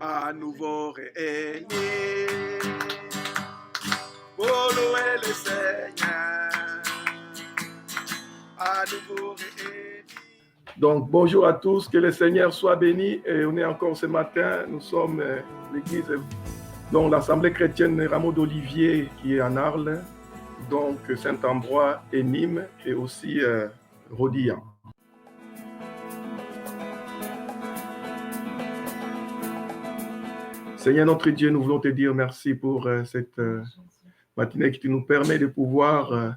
à nouveau réunis pour louer le Seigneur, à nouveau réunis. Donc, bonjour à tous, que le Seigneur soit béni. Et on est encore ce matin, nous sommes l'église, donc l'Assemblée chrétienne Rameau d'Olivier qui est en Arles, donc Saint-Ambrois et Nîmes, et aussi Rodillan. Seigneur notre Dieu, nous voulons te dire merci pour cette matinée qui nous permet de pouvoir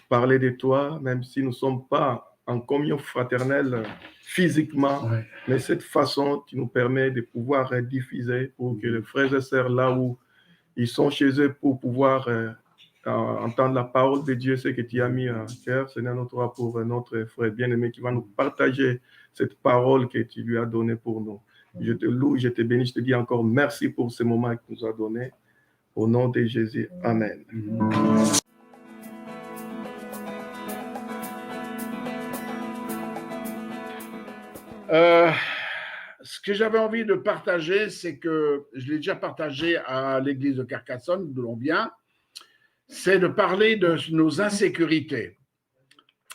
parler de toi, même si nous ne sommes pas en communion fraternelle physiquement, mais cette façon qui nous permet de pouvoir diffuser pour que les frères et sœurs, là où ils sont chez eux, pour pouvoir entendre la parole de Dieu, ce que tu as mis en cœur. Seigneur notre roi, pour notre frère bien-aimé qui va nous partager cette parole que tu lui as donnée pour nous. Je te loue, je te bénis, je te dis encore merci pour ce moment que tu nous as donné. Au nom de Jésus, Amen. Ce que j'avais envie de partager, c'est que je l'ai déjà partagé à l'église de Carcassonne, d'où l'on vient, c'est de parler de nos insécurités.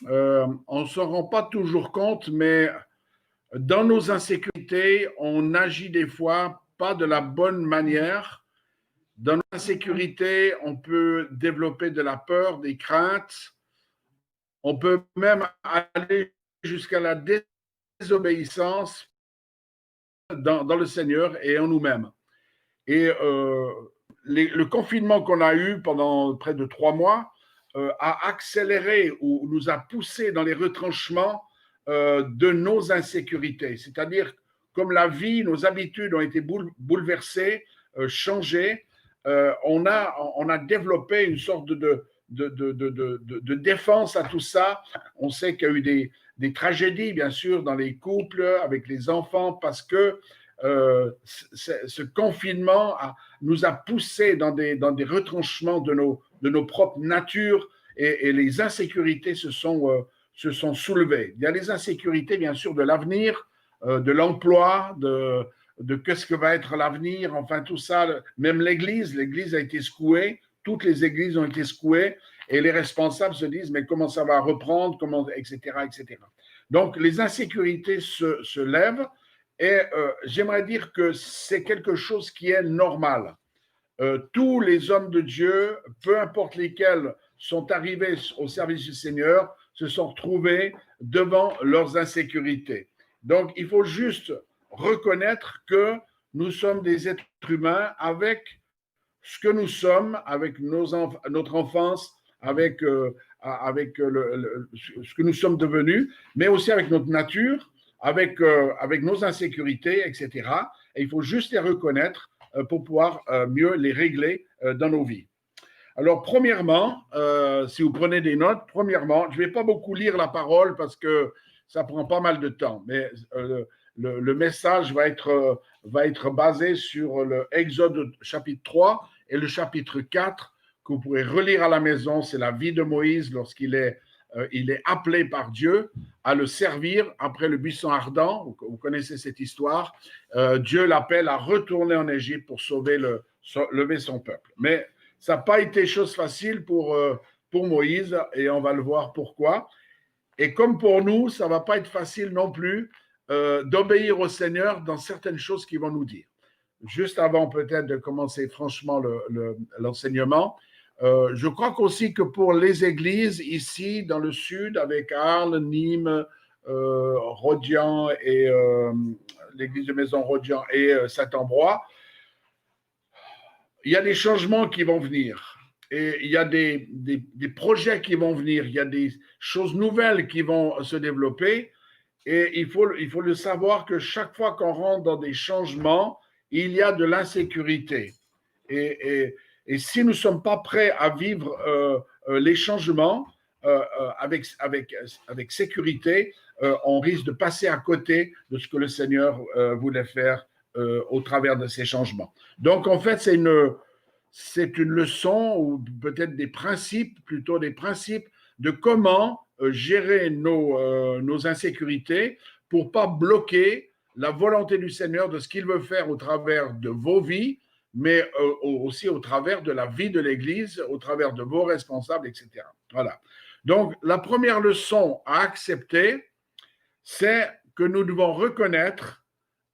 On ne s'en rend pas toujours compte, mais dans nos insécurités, on agit des fois pas de la bonne manière. Dans nos insécurités, on peut développer de la peur, des craintes. On peut même aller jusqu'à la désobéissance dans le Seigneur et en nous-mêmes. Et le confinement qu'on a eu pendant près de 3 mois a accéléré ou nous a poussé dans les retranchements de nos insécurités. C'est-à-dire, comme la vie, nos habitudes ont été bouleversées, changées, on a développé une sorte de défense à tout ça. On sait qu'il y a eu des tragédies, bien sûr, dans les couples, avec les enfants, parce que ce confinement nous a poussés dans des retranchements de nos propres natures et les insécurités se sont soulevées. Il y a les insécurités, bien sûr, de l'avenir, de l'emploi, de qu'est-ce que va être l'avenir, enfin tout ça. Même l'Église a été secouée, toutes les églises ont été secouées et les responsables se disent mais comment ça va reprendre, etc., etc. Donc les insécurités se lèvent. Et j'aimerais dire que c'est quelque chose qui est normal. Tous les hommes de Dieu, peu importe lesquels sont arrivés au service du Seigneur, se sont retrouvés devant leurs insécurités. Donc, il faut juste reconnaître que nous sommes des êtres humains avec ce que nous sommes, avec notre enfance, avec ce que nous sommes devenus, mais aussi avec notre nature, avec nos insécurités, etc. Et il faut juste les reconnaître pour pouvoir mieux les régler dans nos vies. Alors, premièrement, si vous prenez des notes, premièrement, je ne vais pas beaucoup lire la parole parce que ça prend pas mal de temps, mais le message va être basé sur le Exode chapitre 3 et le chapitre 4 que vous pourrez relire à la maison. C'est la vie de Moïse lorsqu'il est appelé par Dieu à le servir après le buisson ardent. Vous connaissez cette histoire. Dieu l'appelle à retourner en Égypte pour lever son peuple. Mais ça n'a pas été chose facile pour Moïse et on va le voir pourquoi. Et comme pour nous, ça ne va pas être facile non plus d'obéir au Seigneur dans certaines choses qu'il va nous dire. Juste avant peut-être de commencer franchement l'enseignement, je crois qu'aussi que pour les églises ici dans le sud, avec Arles, Nîmes, Rodillan et l'église de Maison Rodillan et Saint-Ambrois, il y a des changements qui vont venir. Et il y a des projets qui vont venir, il y a des choses nouvelles qui vont se développer. Et il faut le savoir que chaque fois qu'on rentre dans des changements, il y a de l'insécurité. Et si nous ne sommes pas prêts à vivre les changements avec sécurité, on risque de passer à côté de ce que le Seigneur voulait faire au travers de ces changements. Donc, en fait, c'est une leçon ou peut-être des principes de comment gérer nos insécurités pour ne pas bloquer la volonté du Seigneur, de ce qu'il veut faire au travers de vos vies, mais aussi au travers de la vie de l'Église, au travers de vos responsables, etc. Voilà. Donc, la première leçon à accepter, c'est que nous devons reconnaître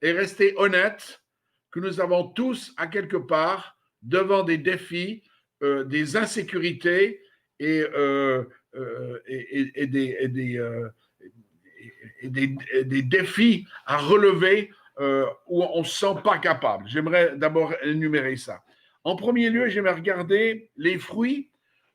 et rester honnêtes que nous avons tous, à quelque part, devant des défis, des insécurités et des défis à relever où on ne se sent pas capable. J'aimerais d'abord énumérer ça. En premier lieu, j'aimerais regarder les fruits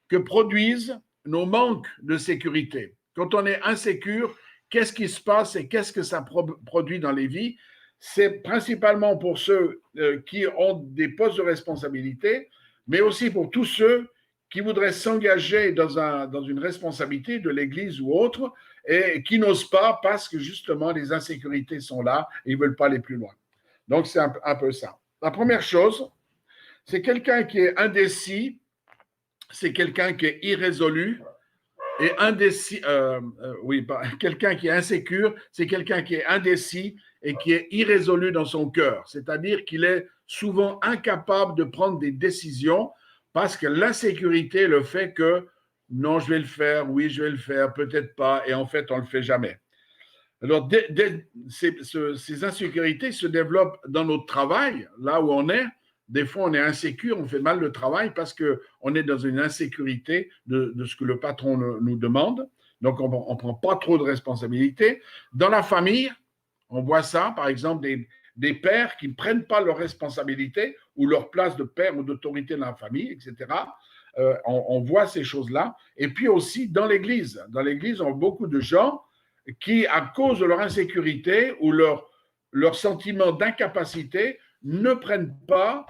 que produisent nos manques de sécurité. Quand on est insécure, qu'est-ce qui se passe et qu'est-ce que ça produit dans les vies? C'est principalement pour ceux qui ont des postes de responsabilité, mais aussi pour tous ceux qui voudraient s'engager dans une responsabilité de l'Église ou autre et qui n'osent pas parce que justement les insécurités sont là et ils ne veulent pas aller plus loin. Donc c'est un peu ça. La première chose, c'est quelqu'un qui est indécis, c'est quelqu'un qui est irrésolu. Et indécis, quelqu'un qui est insécure, c'est quelqu'un qui est indécis et qui est irrésolu dans son cœur. C'est-à-dire qu'il est souvent incapable de prendre des décisions parce que l'insécurité le fait que non, je vais le faire, oui, je vais le faire, peut-être pas, et en fait, on ne le fait jamais. Alors, ces insécurités se développent dans notre travail, là où on est. Des fois, on est insécure, on fait mal le travail parce qu'on est dans une insécurité de ce que le patron nous demande. Donc, on ne prend pas trop de responsabilités. Dans la famille, on voit ça, par exemple, des pères qui ne prennent pas leurs responsabilités ou leur place de père ou d'autorité dans la famille, etc. On voit ces choses-là. Et puis aussi dans l'Église. Dans l'Église, on a beaucoup de gens qui, à cause de leur insécurité ou leur sentiment d'incapacité, ne prennent pas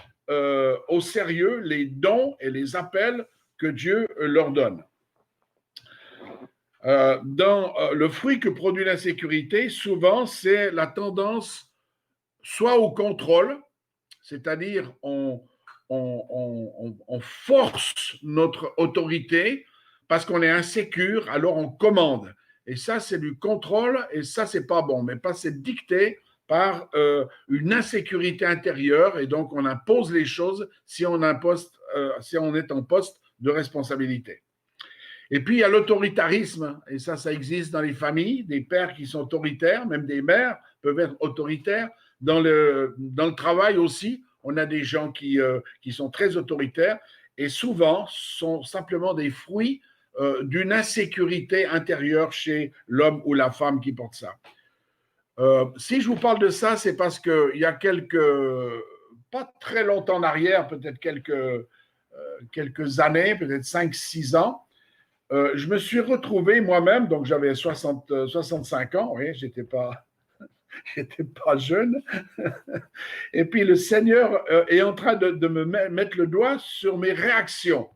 au sérieux les dons et les appels que Dieu leur donne. Le fruit que produit l'insécurité, souvent, c'est la tendance soit au contrôle, c'est-à-dire on force notre autorité parce qu'on est insécure, alors on commande. Et ça, c'est du contrôle et ça, c'est pas bon. Mais pas c'est dicté par une insécurité intérieure et donc on impose les choses si on est en poste de responsabilité. Et puis il y a l'autoritarisme et ça existe dans les familles, des pères qui sont autoritaires, même des mères peuvent être autoritaires. Dans le travail aussi, on a des gens qui sont très autoritaires et souvent sont simplement des fruits d'une insécurité intérieure chez l'homme ou la femme qui porte ça. Si je vous parle de ça, c'est parce qu'il y a pas très longtemps en arrière, peut-être quelques années, peut-être 5-6 ans, je me suis retrouvé moi-même, donc j'avais 65 ans, oui, j'étais pas jeune, et puis le Seigneur est en train de me mettre le doigt sur mes réactions.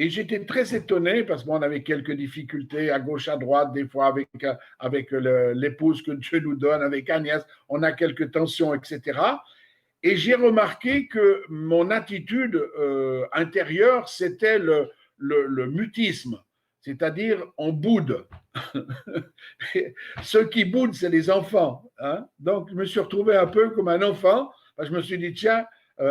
Et j'étais très étonné parce qu'on avait quelques difficultés à gauche, à droite, des fois avec l'épouse que Dieu nous donne, avec Agnès, on a quelques tensions, etc. Et j'ai remarqué que mon attitude intérieure, c'était le mutisme, c'est-à-dire on boude. Ceux qui boudent, c'est les enfants. Hein? Donc, je me suis retrouvé un peu comme un enfant. Je me suis dit, tiens,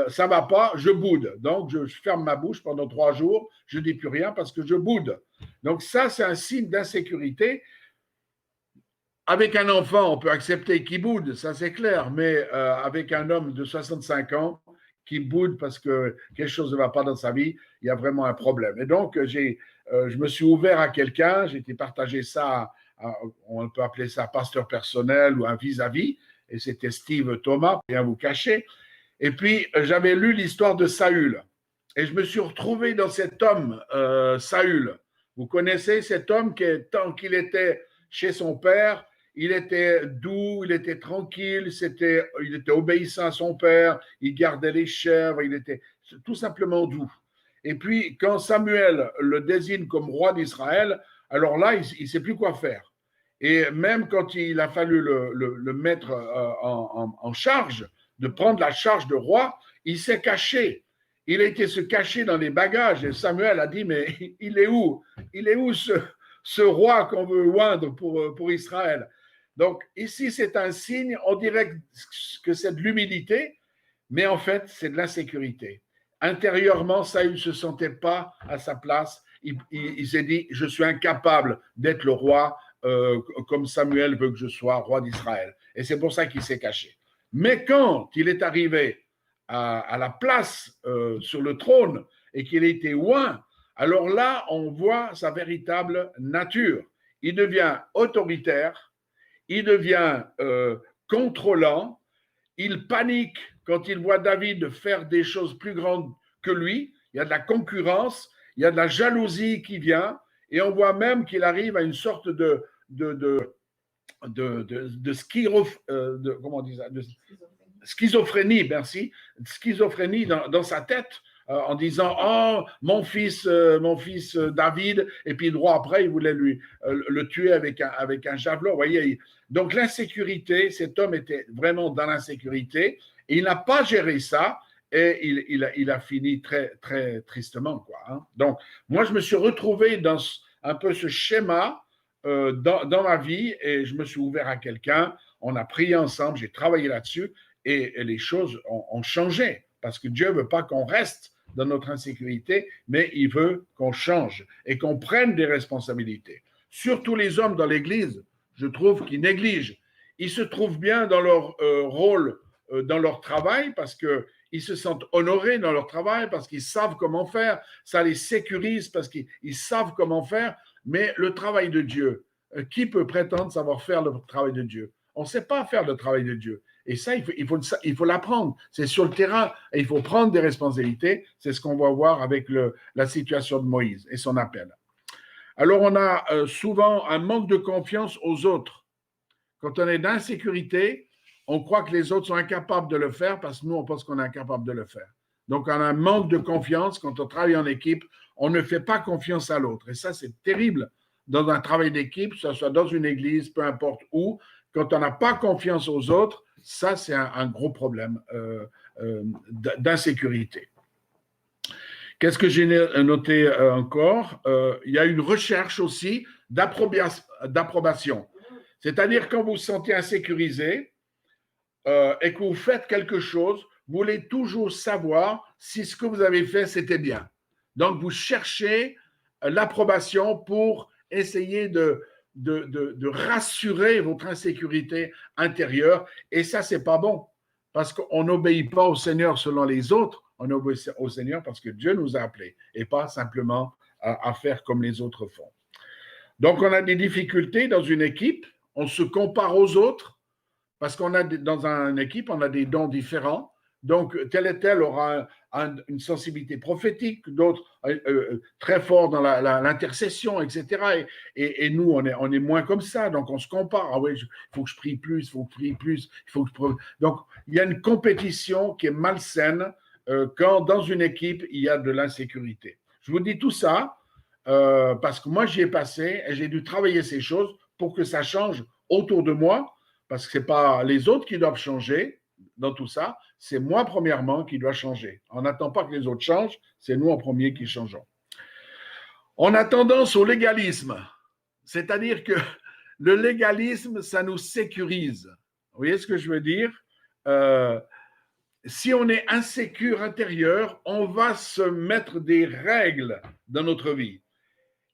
ça ne va pas, je boude. Donc, je ferme ma bouche pendant 3 jours, je ne dis plus rien parce que je boude. Donc, ça, c'est un signe d'insécurité. Avec un enfant, on peut accepter qu'il boude, ça c'est clair, mais avec un homme de 65 ans qui boude parce que quelque chose ne va pas dans sa vie, il y a vraiment un problème. Et donc, je me suis ouvert à quelqu'un, j'ai été partager ça, on peut appeler ça pasteur personnel ou un vis-à-vis, et c'était Steve Thomas, rien vous cacher. Et puis, j'avais lu l'histoire de Saül. Et je me suis retrouvé dans cet homme, Saül. Vous connaissez cet homme tant qu'il était chez son père, il était doux, il était tranquille, il était obéissant à son père, il gardait les chèvres, il était tout simplement doux. Et puis, quand Samuel le désigne comme roi d'Israël, alors là, il ne sait plus quoi faire. Et même quand il a fallu le mettre en charge, de prendre la charge de roi, il s'est caché. Il a été se cacher dans les bagages. Et Samuel a dit, mais il est où ce roi qu'on veut oindre pour Israël? Donc, ici, c'est un signe, on dirait que c'est de l'humilité, mais en fait, c'est de l'insécurité. Intérieurement, Saül ne se sentait pas à sa place. Il s'est dit, je suis incapable d'être le roi comme Samuel veut que je sois roi d'Israël. Et c'est pour ça qu'il s'est caché. Mais quand il est arrivé à la place sur le trône et qu'il a été oint, alors là, on voit sa véritable nature. Il devient autoritaire, il devient contrôlant, il panique quand il voit David faire des choses plus grandes que lui. Il y a de la concurrence, il y a de la jalousie qui vient, et on voit même qu'il arrive à une sorte de schizophrénie, merci, schizophrénie dans sa tête, en disant oh mon fils David, et puis droit après il voulait le tuer avec un javelot. Vous voyez, donc l'insécurité, cet homme était vraiment dans l'insécurité et il n'a pas géré ça. Et il a fini très, très tristement, quoi, hein. Donc, moi, je me suis retrouvé dans un peu ce schéma dans ma vie et je me suis ouvert à quelqu'un. On a prié ensemble, j'ai travaillé là-dessus et les choses ont changé parce que Dieu ne veut pas qu'on reste dans notre insécurité, mais il veut qu'on change et qu'on prenne des responsabilités. Surtout les hommes dans l'Église, je trouve qu'ils négligent. Ils se trouvent bien dans leur rôle, dans leur travail, parce qu'ils se sentent honorés dans leur travail, parce qu'ils savent comment faire, ça les sécurise, parce qu'ils savent comment faire, mais le travail de Dieu, qui peut prétendre savoir faire le travail de Dieu? On ne sait pas faire le travail de Dieu. Et ça, il faut l'apprendre. C'est sur le terrain et il faut prendre des responsabilités. C'est ce qu'on va voir avec la situation de Moïse et son appel. Alors, on a souvent un manque de confiance aux autres. Quand on est d'insécurité, on croit que les autres sont incapables de le faire parce que nous, on pense qu'on est incapable de le faire. Donc, on a un manque de confiance. Quand on travaille en équipe, on ne fait pas confiance à l'autre. Et ça, c'est terrible dans un travail d'équipe, que ce soit dans une église, peu importe où. Quand on n'a pas confiance aux autres, ça, c'est un gros problème d'insécurité. Qu'est-ce que j'ai noté encore? Il y a une recherche aussi d'approbation. C'est-à-dire quand vous vous sentez insécurisé et que vous faites quelque chose, vous voulez toujours savoir si ce que vous avez fait, c'était bien. Donc, vous cherchez l'approbation pour essayer de rassurer votre insécurité intérieure. Et ça, c'est pas bon. Parce qu'on n'obéit pas au Seigneur selon les autres, on obéit au Seigneur parce que Dieu nous a appelés et pas simplement à faire comme les autres font. Donc, on a des difficultés dans une équipe, on se compare aux autres parce qu'on a dans une équipe, on a des dons différents. Donc, tel et tel aura une sensibilité prophétique, d'autres très forts dans l'intercession, etc. Et nous, on est moins comme ça. Donc, on se compare. Ah oui, il faut que je prie plus, il faut que je prie plus, il faut que je... Donc, il y a une compétition qui est malsaine quand dans une équipe, il y a de l'insécurité. Je vous dis tout ça parce que moi, j'y ai passé et j'ai dû travailler ces choses pour que ça change autour de moi, parce que ce n'est pas les autres qui doivent changer dans tout ça, c'est moi premièrement qui dois changer. On n'attend pas que les autres changent, c'est nous en premier qui changeons. On a tendance au légalisme, c'est-à-dire que le légalisme, ça nous sécurise. Vous voyez ce que je veux dire? Si on est insécure intérieur, on va se mettre des règles dans notre vie.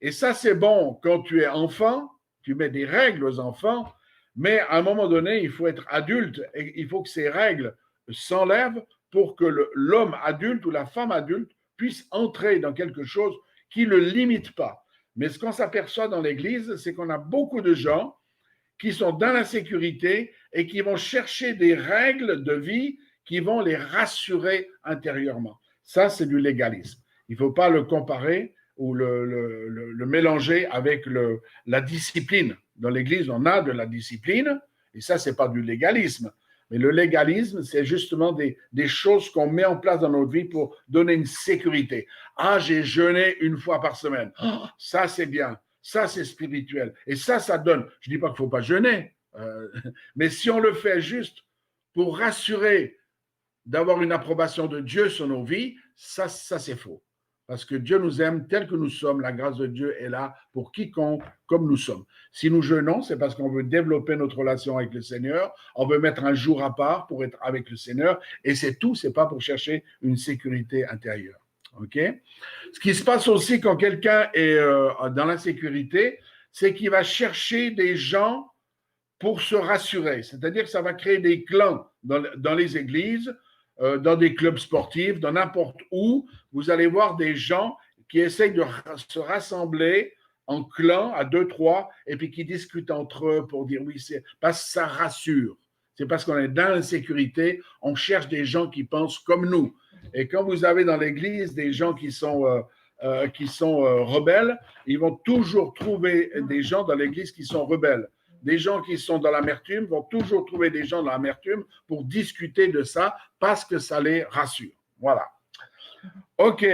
Et ça, c'est bon quand tu es enfant, tu mets des règles aux enfants, mais à un moment donné, il faut être adulte et il faut que ces règles s'enlèvent pour que l'homme adulte ou la femme adulte puisse entrer dans quelque chose qui ne le limite pas. Mais ce qu'on s'aperçoit dans l'Église, c'est qu'on a beaucoup de gens qui sont dans l'insécurité et qui vont chercher des règles de vie qui vont les rassurer intérieurement. Ça, c'est du légalisme. Il ne faut pas le comparer ou le mélanger avec la discipline. Dans l'Église, on a de la discipline, et ça, ce n'est pas du légalisme. Mais le légalisme, c'est justement des choses qu'on met en place dans notre vie pour donner une sécurité. Ah, j'ai jeûné une fois par semaine. Oh, ça, c'est bien. Ça, c'est spirituel. Et ça donne. Je ne dis pas qu'il ne faut pas jeûner. Mais si on le fait juste pour rassurer d'avoir une approbation de Dieu sur nos vies, ça c'est faux. Parce que Dieu nous aime tel que nous sommes. La grâce de Dieu est là pour quiconque comme nous sommes. Si nous jeûnons, c'est parce qu'on veut développer notre relation avec le Seigneur. On veut mettre un jour à part pour être avec le Seigneur. Et c'est tout. C'est pas pour chercher une sécurité intérieure. OK? Ce qui se passe aussi quand quelqu'un est dans l'insécurité, c'est qu'il va chercher des gens pour se rassurer. C'est-à-dire que ça va créer des clans dans les églises, dans des clubs sportifs, dans n'importe où. Vous allez voir des gens qui essayent de se rassembler en clans à 2, 3, et puis qui discutent entre eux pour dire oui, c'est parce que ça rassure. C'est parce qu'on est dans l'insécurité, on cherche des gens qui pensent comme nous. Et quand vous avez dans l'église des gens qui sont rebelles, ils vont toujours trouver des gens dans l'église qui sont rebelles. Des gens qui sont dans l'amertume vont toujours trouver des gens dans l'amertume pour discuter de ça parce que ça les rassure. Voilà. OK.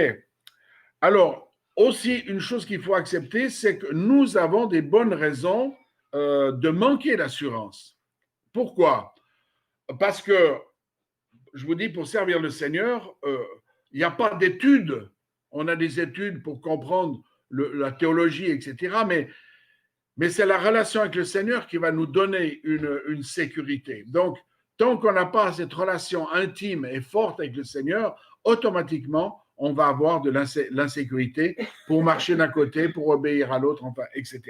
Alors, aussi, une chose qu'il faut accepter, c'est que nous avons des bonnes raisons de manquer d'assurance. Pourquoi? Parce que, je vous dis, pour servir le Seigneur, il n'y a pas d'études. On a des études pour comprendre la théologie, etc. Mais c'est la relation avec le Seigneur qui va nous donner une sécurité. Donc, tant qu'on n'a pas cette relation intime et forte avec le Seigneur, automatiquement, on va avoir de l'insécurité pour marcher d'un côté, pour obéir à l'autre, enfin, etc.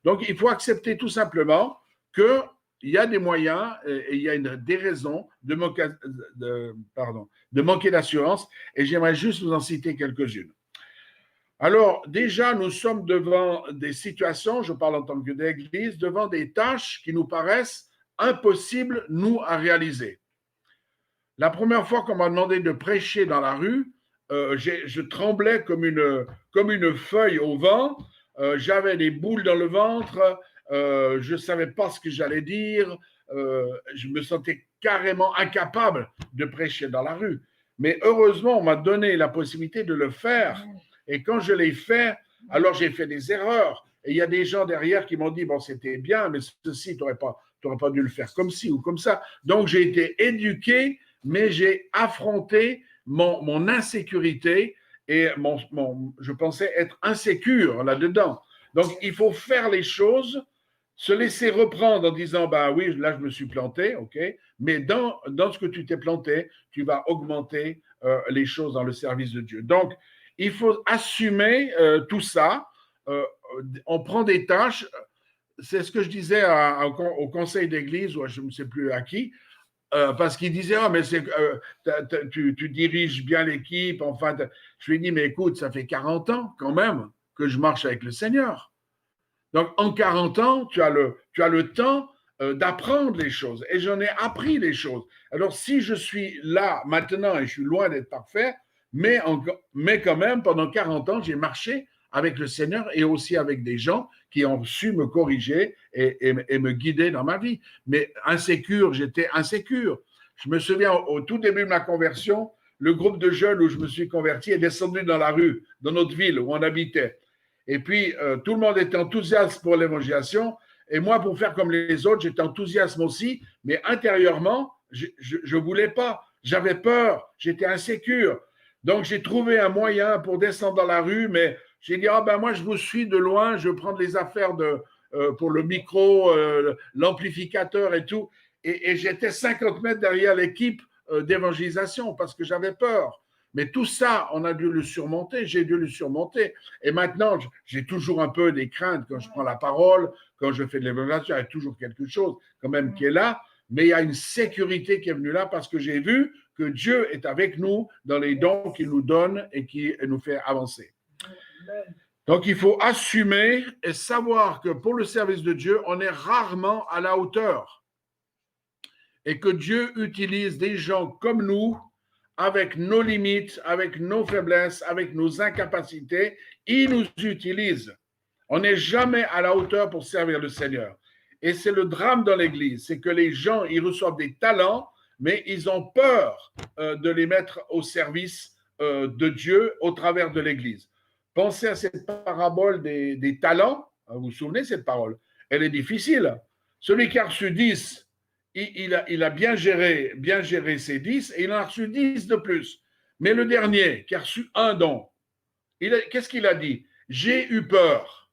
Donc, il faut accepter tout simplement qu'il y a des moyens et il y a des raisons de manquer d'assurance. Et j'aimerais juste vous en citer quelques-unes. Alors, déjà, nous sommes devant des situations, je parle en tant que d'église, devant des tâches qui nous paraissent impossibles, nous, à réaliser. La première fois qu'on m'a demandé de prêcher dans la rue, je tremblais comme une feuille au vent, j'avais des boules dans le ventre, je ne savais pas ce que j'allais dire, je me sentais carrément incapable de prêcher dans la rue. Mais heureusement, on m'a donné la possibilité de le faire. Et quand je l'ai fait, alors j'ai fait des erreurs. Et il y a des gens derrière qui m'ont dit, bon, c'était bien, mais ceci, tu n'aurais pas dû le faire comme ci ou comme ça. Donc, j'ai été éduqué, mais j'ai affronté mon insécurité et je pensais être insécure là-dedans. Donc, il faut faire les choses, se laisser reprendre en disant, bah oui, là, je me suis planté, ok, mais dans ce que tu t'es planté, tu vas augmenter les choses dans le service de Dieu. Donc, il faut assumer tout ça. On prend des tâches. C'est ce que je disais au conseil d'église, ou je ne sais plus à qui, parce qu'il disait, oh, mais tu diriges bien l'équipe. Enfin, je lui ai dit, mais écoute, ça fait 40 ans quand même que je marche avec le Seigneur. Donc, en 40 ans, tu as le temps d'apprendre les choses. Et j'en ai appris les choses. Alors, si je suis là maintenant et je suis loin d'être parfait, mais quand même, pendant 40 ans, j'ai marché avec le Seigneur et aussi avec des gens qui ont su me corriger et me guider dans ma vie. Mais j'étais insécure. Je me souviens, au tout début de ma conversion, le groupe de jeunes où je me suis converti est descendu dans la rue, dans notre ville où on habitait. Et puis, tout le monde était enthousiaste pour l'évangélisation. Et moi, pour faire comme les autres, j'étais enthousiaste aussi. Mais intérieurement, je ne voulais pas. J'avais peur. J'étais insécure. Donc, j'ai trouvé un moyen pour descendre dans la rue. Mais j'ai dit, moi, je vous suis de loin. Je vais prendre les affaires pour le micro, l'amplificateur et tout. Et j'étais 50 mètres derrière l'équipe d'évangélisation parce que j'avais peur. Mais tout ça, on a dû le surmonter, j'ai dû le surmonter. Et maintenant, j'ai toujours un peu des craintes quand je prends la parole, quand je fais de l'évaluation, il y a toujours quelque chose quand même qui est là, mais il y a une sécurité qui est venue là parce que j'ai vu que Dieu est avec nous dans les dons qu'il nous donne et qui nous fait avancer. Donc, il faut assumer et savoir que pour le service de Dieu, on est rarement à la hauteur et que Dieu utilise des gens comme nous avec nos limites, avec nos faiblesses, avec nos incapacités, il nous utilise. On n'est jamais à la hauteur pour servir le Seigneur. Et c'est le drame dans l'Église, c'est que les gens, ils reçoivent des talents, mais ils ont peur de les mettre au service de Dieu au travers de l'Église. Pensez à cette parabole des talents. Vous vous souvenez de cette parole? Elle est difficile. Celui qui a reçu 10, il a bien géré ses 10 et il en a reçu 10 de plus. Mais le dernier, qui a reçu un don, Qu'est-ce qu'il a dit? J'ai eu peur.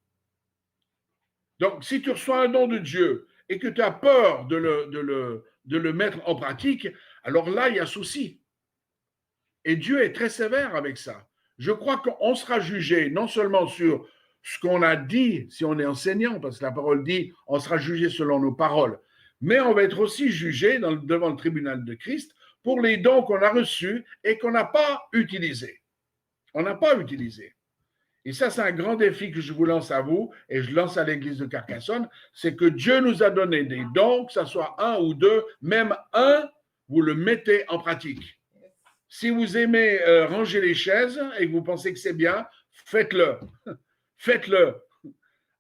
Donc, si tu reçois un don de Dieu et que tu as peur de le mettre en pratique, alors là, il y a souci. Et Dieu est très sévère avec ça. Je crois qu'on sera jugé non seulement sur ce qu'on a dit, si on est enseignant, parce que la parole dit, on sera jugé selon nos paroles, mais on va être aussi jugé devant le tribunal de Christ pour les dons qu'on a reçus et qu'on n'a pas utilisés. On n'a pas utilisé. Et ça, c'est un grand défi que je vous lance à vous et je lance à l'église de Carcassonne, c'est que Dieu nous a donné des dons, que ce soit un ou deux, même un, vous le mettez en pratique. Si vous aimez ranger les chaises et que vous pensez que c'est bien, faites-le. Faites-le.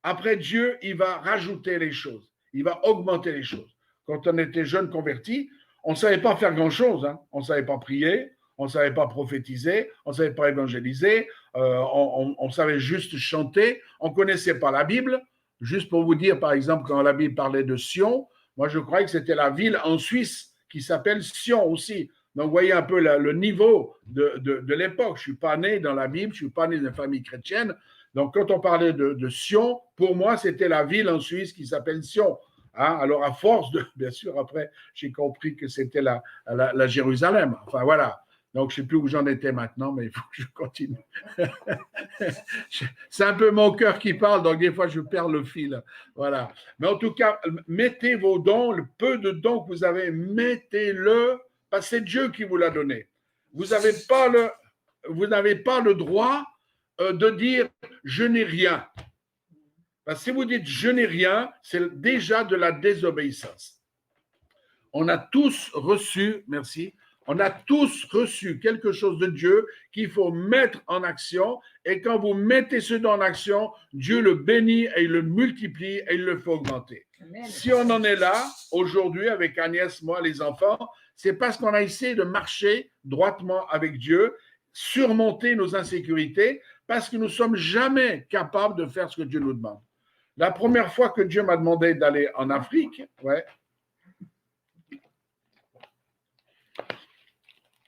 Après, Dieu, il va rajouter les choses. Il va augmenter les choses. Quand on était jeune converti, on ne savait pas faire grand-chose. Hein. On ne savait pas prier, on ne savait pas prophétiser, on ne savait pas évangéliser, on savait juste chanter, on ne connaissait pas la Bible. Juste pour vous dire, par exemple, quand la Bible parlait de Sion, moi je croyais que c'était la ville en Suisse qui s'appelle Sion aussi. Donc, vous voyez un peu le niveau de l'époque. Je ne suis pas né dans la Bible, je ne suis pas né dans une famille chrétienne. Donc, quand on parlait de Sion, pour moi, c'était la ville en Suisse qui s'appelle Sion. Hein, alors, à force de, bien sûr, après, j'ai compris que c'était la Jérusalem. Enfin, voilà. Donc, je ne sais plus où j'en étais maintenant, mais il faut que je continue. C'est un peu mon cœur qui parle, donc des fois, je perds le fil. Voilà. Mais en tout cas, mettez vos dons, le peu de dons que vous avez, mettez-le, parce que c'est Dieu qui vous l'a donné. Vous n'avez pas le droit de dire « je n'ai rien ». Parce que si vous dites « je n'ai rien », c'est déjà de la désobéissance. On a tous reçu, merci, on a tous reçu quelque chose de Dieu qu'il faut mettre en action. Et quand vous mettez ce don en action, Dieu le bénit et il le multiplie et il le fait augmenter. Amen. Si on en est là, aujourd'hui, avec Agnès, moi, les enfants, c'est parce qu'on a essayé de marcher droitement avec Dieu, surmonter nos insécurités, parce que nous ne sommes jamais capables de faire ce que Dieu nous demande. La première fois que Dieu m'a demandé d'aller en Afrique,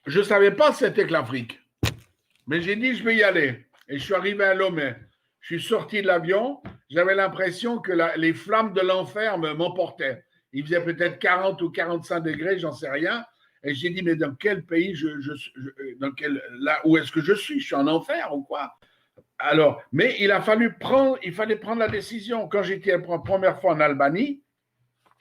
je ne savais pas ce que c'était que l'Afrique. Mais j'ai dit, je vais y aller. Et je suis arrivé à Lomé. Je suis sorti de l'avion. J'avais l'impression que les flammes de l'enfer m'emportaient. Il faisait peut-être 40 ou 45 degrés, j'en sais rien. Et j'ai dit, mais dans quel pays, où est-ce que je suis? Je suis en enfer ou quoi? Alors, mais il fallait prendre la décision. Quand j'étais la première fois en Albanie,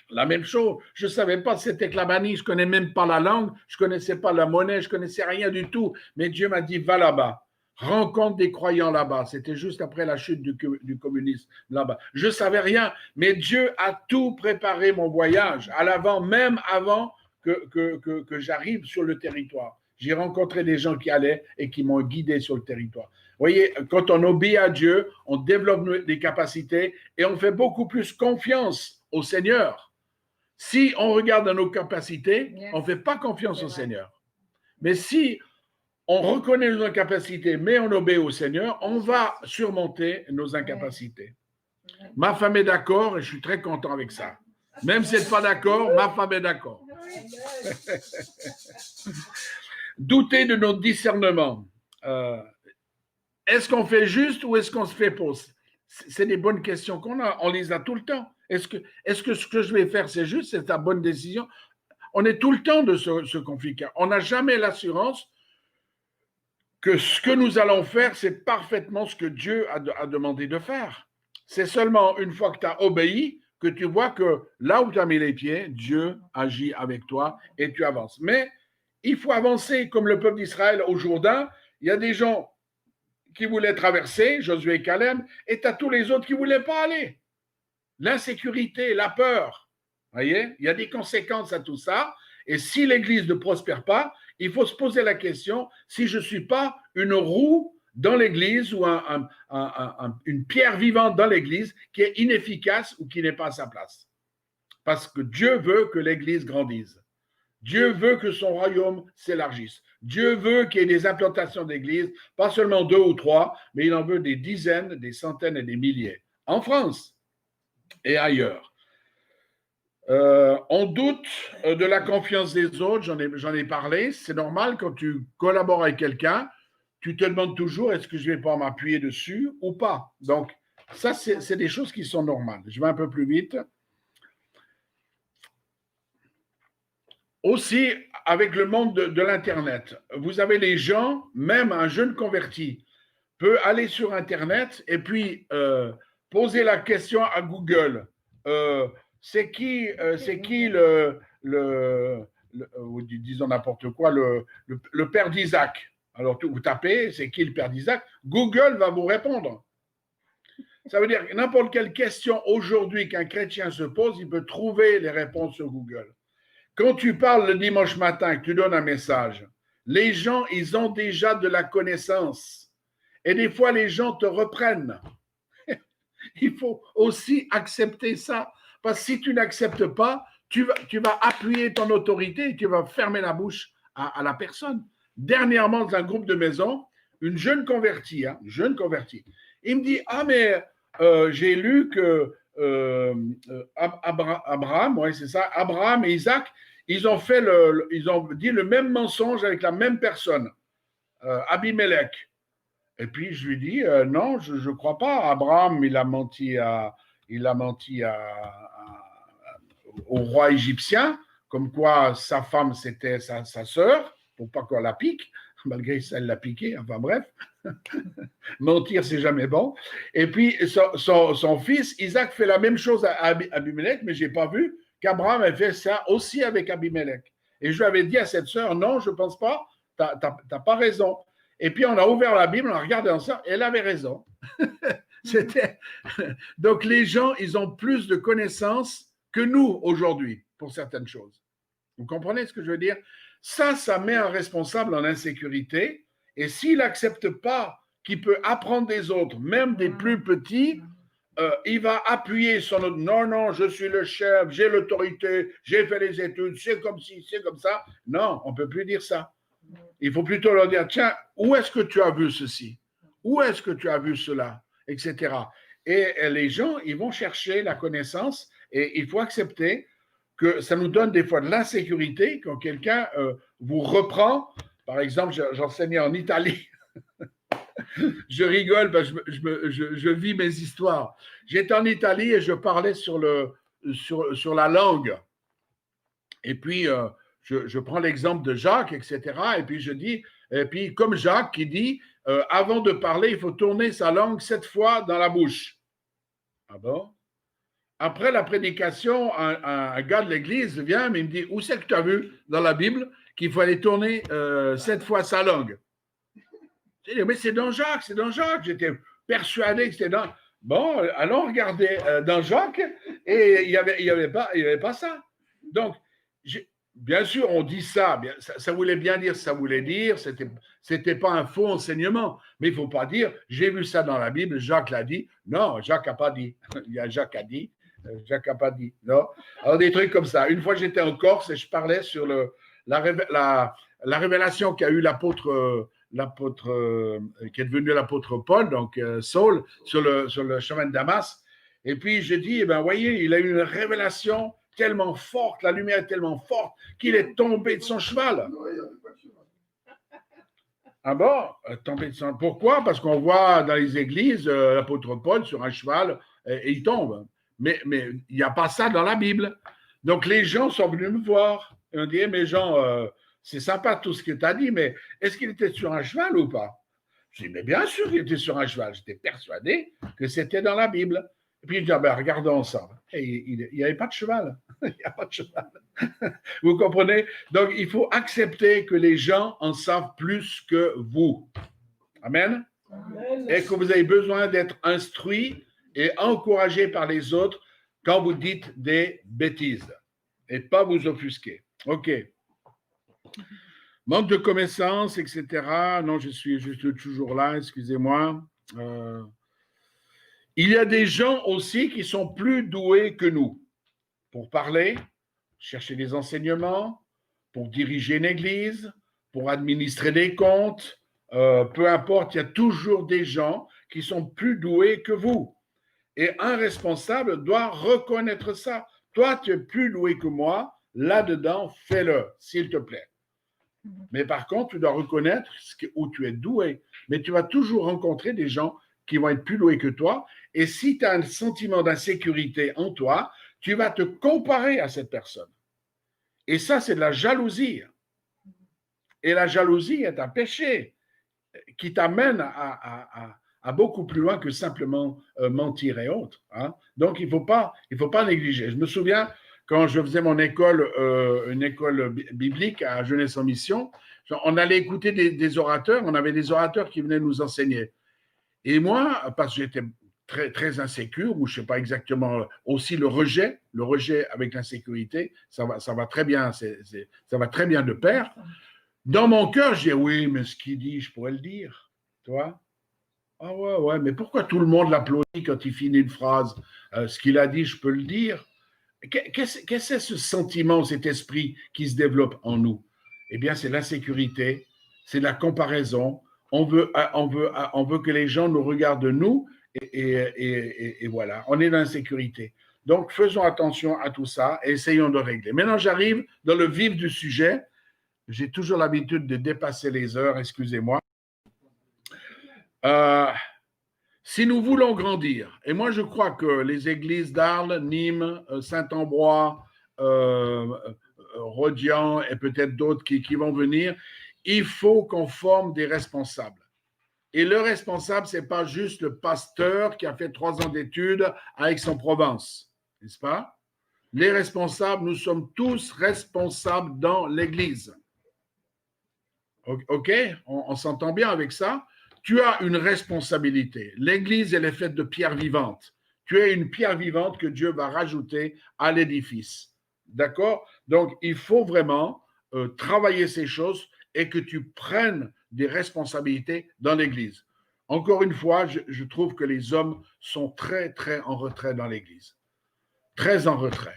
la même chose. Je ne savais pas ce que c'était que l'Albanie. Je ne connais même pas la langue. Je ne connaissais pas la monnaie. Je ne connaissais rien du tout. Mais Dieu m'a dit, va là-bas. Rencontre des croyants là-bas. C'était juste après la chute du communisme là-bas. Je ne savais rien. Mais Dieu a tout préparé mon voyage à l'avant, même avant que j'arrive sur le territoire. J'ai rencontré des gens qui allaient et qui m'ont guidé sur le territoire. Vous voyez, quand on obéit à Dieu, on développe des capacités et on fait beaucoup plus confiance au Seigneur. Si on regarde nos capacités, on ne fait pas confiance au Seigneur. Mais si on reconnaît nos capacités, mais on obéit au Seigneur, on va surmonter nos incapacités. Ma femme est d'accord et je suis très content avec ça. Même si elle n'est pas d'accord, ma femme est d'accord. Douter de notre discernement. Est-ce qu'on fait juste ou est-ce qu'on se fait pause? C'est des bonnes questions qu'on a. On les a tout le temps. Est-ce que ce que je vais faire, c'est juste, c'est ta bonne décision? On est tout le temps de ce conflit. On n'a jamais l'assurance que ce que nous allons faire, c'est parfaitement ce que Dieu a demandé de faire. C'est seulement une fois que tu as obéi que tu vois que là où tu as mis les pieds, Dieu agit avec toi et tu avances. Mais il faut avancer comme le peuple d'Israël au Jourdain. Il y a des gens qui voulaient traverser, Josué et Caleb, et tu as tous les autres qui ne voulaient pas aller. L'insécurité, la peur, voyez, il y a des conséquences à tout ça. Et si l'Église ne prospère pas, il faut se poser la question si je ne suis pas une roue dans l'Église ou une pierre vivante dans l'Église qui est inefficace ou qui n'est pas à sa place. Parce que Dieu veut que l'Église grandisse. Dieu veut que son royaume s'élargisse. Dieu veut qu'il y ait des implantations d'églises, pas seulement 2 ou 3, mais il en veut des dizaines, des centaines et des milliers. En France et ailleurs. On doute de la confiance des autres, j'en ai parlé. C'est normal quand tu collabores avec quelqu'un, tu te demandes toujours est-ce que je vais pouvoir m'appuyer dessus ou pas. Donc, ça, c'est des choses qui sont normales. Je vais un peu plus vite. Aussi, avec le monde de l'Internet, vous avez les gens, même un jeune converti, peut aller sur Internet et puis poser la question à Google. C'est qui disons n'importe quoi, le père d'Isaac. Alors, vous tapez, c'est qui le père d'Isaac? Google va vous répondre. Ça veut dire que n'importe quelle question aujourd'hui qu'un chrétien se pose, il peut trouver les réponses sur Google. Quand tu parles le dimanche matin, que tu donnes un message, les gens, ils ont déjà de la connaissance. Et des fois, les gens te reprennent. Il faut aussi accepter ça. Parce que si tu n'acceptes pas, tu vas appuyer ton autorité et tu vas fermer la bouche à la personne. Dernièrement, dans un groupe de maison, une jeune convertie, il me dit, ah mais j'ai lu que Abraham, ouais, c'est ça, Abraham et Isaac, ils ont dit le même mensonge avec la même personne, Abimelech. Et puis je lui dis non, je ne crois pas. Abraham, il a menti au roi égyptien, comme quoi sa femme c'était sa sœur, pour pas qu'on la pique, malgré ça elle l'a piqué. Enfin bref, mentir c'est jamais bon. Et puis son fils Isaac fait la même chose à Abimelech, mais j'ai pas vu qu'Abraham ait fait ça aussi avec Abimelech. Et je lui avais dit à cette sœur, non, je pense pas, t'as pas raison. Et puis, on a ouvert la Bible, on a regardé ensemble, et elle avait raison. Donc, les gens, ils ont plus de connaissances que nous aujourd'hui pour certaines choses. Vous comprenez ce que je veux dire? Ça met un responsable en insécurité. Et s'il n'accepte pas qu'il peut apprendre des autres, même des plus petits, il va appuyer sur notre non, je suis le chef, j'ai l'autorité, j'ai fait les études, c'est comme ci, c'est comme ça. Non, on ne peut plus dire ça. Il faut plutôt leur dire, tiens, où est-ce que tu as vu ceci? Où est-ce que tu as vu cela? Etc. Et les gens, ils vont chercher la connaissance et il faut accepter que ça nous donne des fois de l'insécurité quand quelqu'un vous reprend. Par exemple, j'enseignais en Italie. Je rigole parce que je vis mes histoires. J'étais en Italie et je parlais sur la langue. Et puis, je prends l'exemple de Jacques, etc. Et puis, je dis, et puis comme Jacques qui dit, avant de parler, il faut tourner sa langue 7 fois dans la bouche. Ah bon? Après la prédication, un gars de l'église vient, mais il me dit, où c'est que tu as vu dans la Bible qu'il faut aller tourner 7 fois sa langue? Je dis, mais c'est dans Jacques, c'est dans Jacques. J'étais persuadé que c'était dans... Bon, allons regarder dans Jacques, et il n'y avait pas ça. Donc, bien sûr, on dit ça, ça voulait bien dire, ça voulait dire, c'était pas un faux enseignement, mais il ne faut pas dire, j'ai vu ça dans la Bible, Jacques l'a dit. Non, Jacques n'a pas dit. Il y a Jacques a dit, Jacques n'a pas dit. Non. Alors, des trucs comme ça. Une fois, j'étais en Corse et je parlais sur la révélation qu'a eu l'apôtre qui est devenu l'apôtre Paul, donc Saul, sur le chemin de Damas. Et puis, je dis, voyez, il a eu une révélation tellement forte, la lumière est tellement forte qu'il est tombé de son cheval. Ah bon? Tombé de son... Pourquoi? Parce qu'on voit dans les églises l'apôtre Paul sur un cheval et il tombe. Mais il n'y a pas ça dans la Bible. Donc les gens sont venus me voir et on dit, mais Jean, c'est sympa tout ce que tu as dit, mais est-ce qu'il était sur un cheval ou pas? Je dis, mais bien sûr qu'il était sur un cheval. J'étais persuadé que c'était dans la Bible. Et puis il dit, regardons ensemble. Et il n'y avait pas de cheval. Il n'y a pas de cheval. Vous comprenez? Donc, il faut accepter que les gens en savent plus que vous. Amen? Amen. Et que vous avez besoin d'être instruit et encouragé par les autres quand vous dites des bêtises et pas vous offusquer. OK. Manque de connaissances, etc. Non, je suis toujours là, excusez-moi. Il y a des gens aussi qui sont plus doués que nous pour parler, chercher des enseignements, pour diriger une église, pour administrer des comptes, peu importe, il y a toujours des gens qui sont plus doués que vous. Et un responsable doit reconnaître ça. Toi, tu es plus doué que moi, là-dedans, fais-le, s'il te plaît. Mais par contre, tu dois reconnaître où tu es doué. Mais tu vas toujours rencontrer des gens qui vont être plus doués que toi. Et si tu as un sentiment d'insécurité en toi, tu vas te comparer à cette personne. Et ça, c'est de la jalousie. Et la jalousie est un péché qui t'amène à beaucoup plus loin que simplement mentir et autres. Hein. Donc, il ne faut pas négliger. Je me souviens, quand je faisais mon école, une école biblique à Jeunesse en Mission, on allait écouter des orateurs, on avait des orateurs qui venaient nous enseigner. Et moi, parce que j'étais très, très insécure, ou je ne sais pas exactement, aussi le rejet avec l'insécurité, ça va très bien, ça va très bien de pair. Dans mon cœur, je dis oui, mais ce qu'il dit, je pourrais le dire. Tu vois? Ah ouais, mais pourquoi tout le monde l'applaudit quand il finit une phrase? Ce qu'il a dit, je peux le dire. Qu'est-ce que c'est ce sentiment, cet esprit qui se développe en nous? Eh bien, c'est l'insécurité, c'est la comparaison. On veut que les gens nous regardent nous et voilà, on est dans l'insécurité. Donc, faisons attention à tout ça et essayons de régler. Maintenant, j'arrive dans le vif du sujet. J'ai toujours l'habitude de dépasser les heures, excusez-moi. Si nous voulons grandir, et moi je crois que les églises d'Arles, Nîmes, Saint-Ambroise, Rodian et peut-être d'autres qui vont venir, il faut qu'on forme des responsables. Et le responsable, ce n'est pas juste le pasteur qui a fait 3 ans d'études à Aix-en-Provence, n'est-ce pas? Les responsables, nous sommes tous responsables dans l'église. OK? On s'entend bien avec ça? Tu as une responsabilité. L'église, elle est faite de pierres vivantes. Tu es une pierre vivante que Dieu va rajouter à l'édifice. D'accord? Donc, il faut vraiment travailler ces choses et que tu prennes des responsabilités dans l'église. Encore une fois, je trouve que les hommes sont très, très en retrait dans l'église. Très en retrait.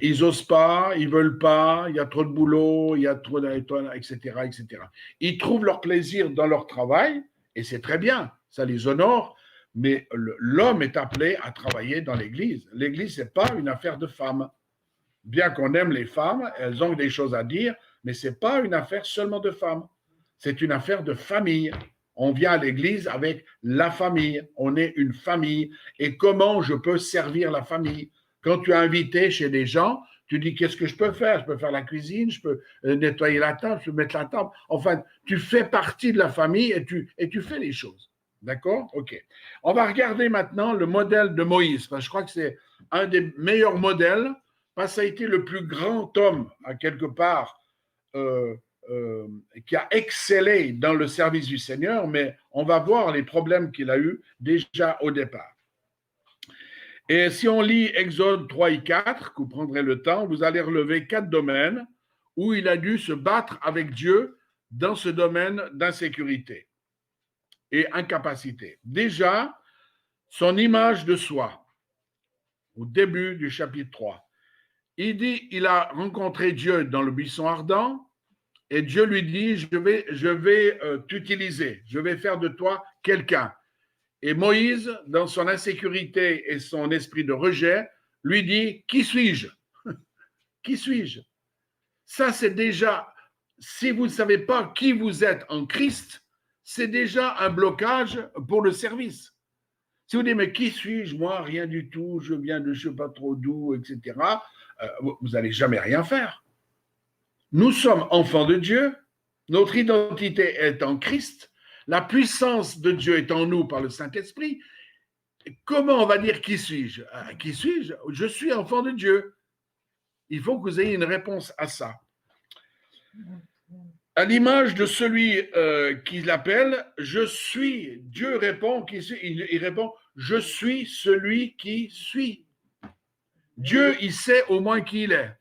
Ils n'osent pas, ils ne veulent pas, il y a trop de boulot, il y a trop etc., etc. Ils trouvent leur plaisir dans leur travail, et c'est très bien, ça les honore, mais l'homme est appelé à travailler dans l'Église. L'Église, ce n'est pas une affaire de femmes. Bien qu'on aime les femmes, elles ont des choses à dire, mais ce n'est pas une affaire seulement de femmes. C'est une affaire de famille. On vient à l'Église avec la famille. On est une famille. Et comment je peux servir la famille? Quand tu es invité chez des gens, tu dis qu'est-ce que je peux faire? Je peux faire la cuisine, je peux nettoyer la table, je peux mettre la table. Enfin, tu fais partie de la famille et tu fais les choses. D'accord? OK. On va regarder maintenant le modèle de Moïse, parce que je crois que c'est un des meilleurs modèles, parce que ça a été le plus grand homme, à quelque part, qui a excellé dans le service du Seigneur, mais on va voir les problèmes qu'il a eus déjà au départ. Et si on lit Exode 3 et 4, que vous prendrez le temps, vous allez relever 4 domaines où il a dû se battre avec Dieu dans ce domaine d'insécurité et incapacité. Déjà, son image de soi, au début du chapitre 3. Il dit, il a rencontré Dieu dans le buisson ardent et Dieu lui dit, je vais t'utiliser, je vais faire de toi quelqu'un. Et Moïse, dans son insécurité et son esprit de rejet, lui dit, qui suis-je? Qui suis-je? Ça, c'est déjà, si vous ne savez pas qui vous êtes en Christ, c'est déjà un blocage pour le service. Si vous dites, mais qui suis-je? Moi, rien du tout, je viens de je ne sais pas trop d'où, etc., vous n'allez jamais rien faire. Nous sommes enfants de Dieu, notre identité est en Christ, la puissance de Dieu est en nous par le Saint-Esprit. Comment on va dire qui suis-je? Qui suis-je? Je suis enfant de Dieu. Il faut que vous ayez une réponse à ça. À l'image de celui qui l'appelle, je suis. Dieu répond, il répond, je suis celui qui suis. Dieu, il sait au moins qui il est.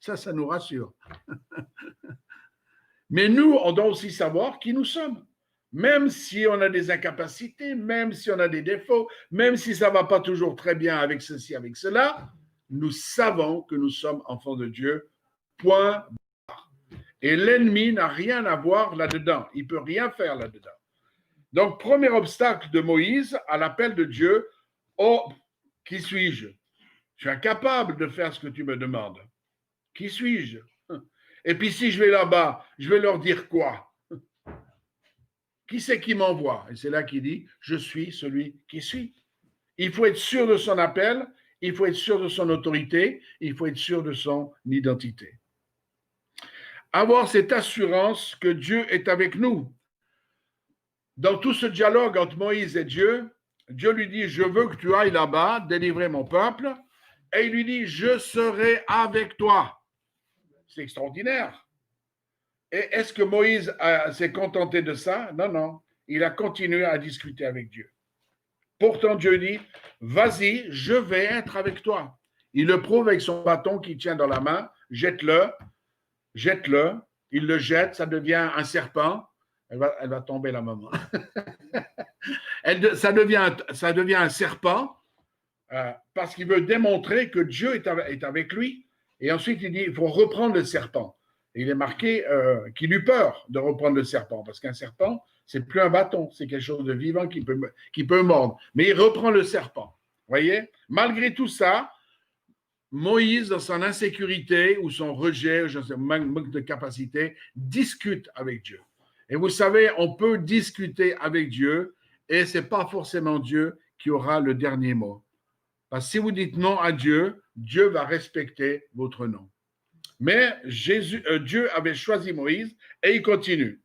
Ça nous rassure. Mais nous, on doit aussi savoir qui nous sommes. Même si on a des incapacités, même si on a des défauts, même si ça ne va pas toujours très bien avec ceci, avec cela, nous savons que nous sommes enfants de Dieu. Point barre. Et l'ennemi n'a rien à voir là-dedans. Il ne peut rien faire là-dedans. Donc, premier obstacle de Moïse à l'appel de Dieu, oh, qui suis-je? Je suis incapable de faire ce que tu me demandes. Qui suis-je? Et puis si je vais là-bas, je vais leur dire quoi? Qui c'est qui m'envoie? Et c'est là qu'il dit, je suis celui qui suis. Il faut être sûr de son appel, il faut être sûr de son autorité, il faut être sûr de son identité. Avoir cette assurance que Dieu est avec nous. Dans tout ce dialogue entre Moïse et Dieu, Dieu lui dit, je veux que tu ailles là-bas, délivrer mon peuple. Et il lui dit, je serai avec toi. C'est extraordinaire. Et est-ce que Moïse s'est contenté de ça? Non, non. Il a continué à discuter avec Dieu. Pourtant, Dieu dit, vas-y, je vais être avec toi. Il le prouve avec son bâton qu'il tient dans la main, jette-le, jette-le, il le jette, ça devient un serpent. Elle va tomber, la maman. Ça devient un serpent parce qu'il veut démontrer que Dieu est avec lui. Et ensuite, il dit, il faut reprendre le serpent. Et il est marqué qu'il eut peur de reprendre le serpent, parce qu'un serpent, c'est plus un bâton, c'est quelque chose de vivant qui peut mordre. Mais il reprend le serpent. Voyez? Malgré tout ça, Moïse, dans son insécurité ou son rejet, manque de capacité, discute avec Dieu. Et vous savez, on peut discuter avec Dieu et ce n'est pas forcément Dieu qui aura le dernier mot. Parce que si vous dites non à Dieu, Dieu va respecter votre non. Mais Dieu avait choisi Moïse et il continue.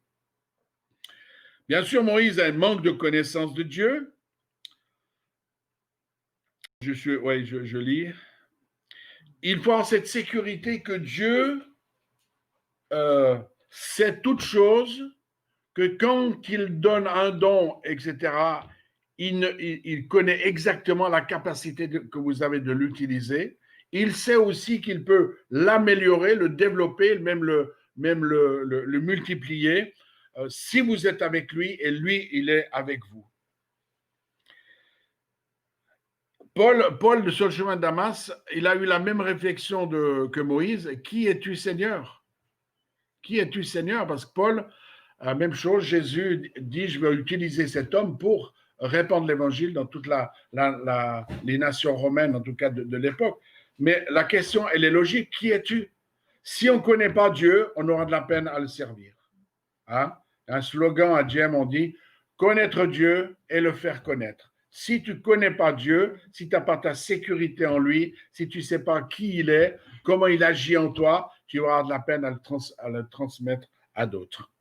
Bien sûr, Moïse a un manque de connaissance de Dieu. Je lis. Il faut avoir cette sécurité que Dieu sait toutes choses, que quand il donne un don, etc., il connaît exactement la capacité que vous avez de l'utiliser. Il sait aussi qu'il peut l'améliorer, le développer, même le multiplier, si vous êtes avec lui et lui, il est avec vous. Paul, sur le chemin de Damas, il a eu la même réflexion que Moïse. Qui es-tu, Seigneur? Qui es-tu, Seigneur? Parce que Paul, la même chose, Jésus dit, je vais utiliser cet homme pour répandre l'évangile dans toutes les nations romaines, en tout cas de l'époque. Mais la question, elle est logique. Qui es-tu? Si on ne connaît pas Dieu, on aura de la peine à le servir. Hein? Un slogan à Diem, on dit, connaître Dieu et le faire connaître. Si tu ne connais pas Dieu, si tu n'as pas ta sécurité en lui, si tu ne sais pas qui il est, comment il agit en toi, tu auras de la peine à le transmettre à d'autres.